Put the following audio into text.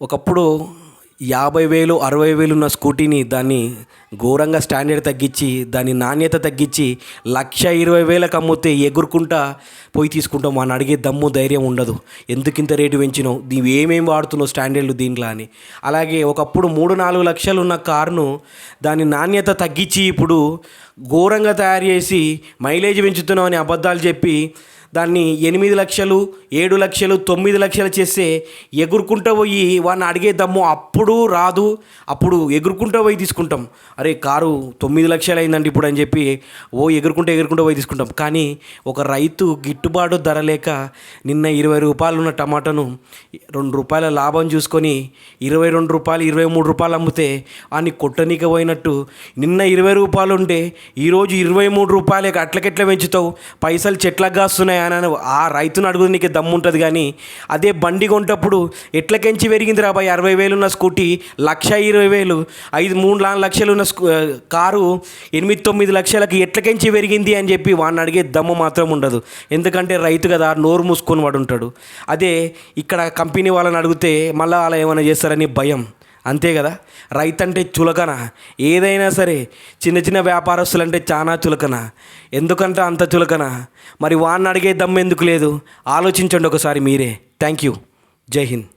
ఒకప్పుడు 50,000, 60,000 ఉన్న స్కూటీని దాన్ని ఘోరంగా స్టాండర్డ్ తగ్గించి, దాని నాణ్యత తగ్గించి 1,20,000కి అమ్మితే ఎగురుకుంటా పోయి తీసుకుంటాం. వాడిని అడిగే దమ్ము ధైర్యం ఉండదు. ఎందుకింత రేటు పెంచినావు, నీవు ఏమేమి వాడుతున్నావు స్టాండర్డ్లు దీంట్లో అని. అలాగే ఒకప్పుడు 3-4 లక్షలు ఉన్న కారును దాని నాణ్యత తగ్గించి ఇప్పుడు ఘోరంగా తయారు చేసి మైలేజ్ పెంచుతున్నావు అని అబద్ధాలు చెప్పి దాన్ని 8 లక్షలు, 7 లక్షలు, 9 లక్షలు చేస్తే ఎగురుకుంటూ పోయి వాడిని అడిగే దమ్ము అప్పుడు రాదు. అప్పుడు ఎగురుకుంటూ పోయి తీసుకుంటాం. అరే కారు 9 లక్షలు అయిందండి ఇప్పుడు అని చెప్పి ఎగురుకుంటూ పోయి తీసుకుంటాం. కానీ ఒక రైతు గిట్టుబాటు ధర లేక నిన్న 20 రూపాయలు ఉన్న టమాటాను 2 రూపాయల లాభం చూసుకొని 22 రూపాయలు, 23 రూపాయలు అమ్మితే వాడిని కొట్టనీక పోయినట్టు నిన్న 20 రూపాయలు ఉంటే ఈరోజు 23 రూపాయలకి అట్లకెట్లా పెంచుతావు, పైసలు చెట్లకు కాస్తున్నాయి అని ఆ రైతును అడుగుదు నీకు దమ్ము ఉంటుంది. కానీ అదే బండి కొంటప్పుడు ఎట్లకెంచి పెరిగింది రా బాయ్, 60,000 ఉన్న స్కూటీ 1,20,000, 3-4 లక్షలు ఉన్న కారు 8-9 లక్షలకి ఎట్లకెంచి పెరిగింది అని చెప్పి వాడిని అడిగే దమ్ము మాత్రం ఉండదు. ఎందుకంటే రైతు కదా, నోరు మూసుకొని వాడు ఉంటాడు. అదే ఇక్కడ కంపెనీ వాళ్ళని అడిగితే మళ్ళీ అలా ఏమైనా చేస్తారని భయం. అంతే కదా, రైతు అంటే చులకన. ఏదైనా సరే చిన్న చిన్న వ్యాపారస్తులు అంటే చాలా చులకన. ఎందుకంటే అంత చులకన? మరి వాడిని అడిగే దమ్ము ఎందుకు లేదు? ఆలోచించండి ఒకసారి మీరే. Thank you. జై హింద్.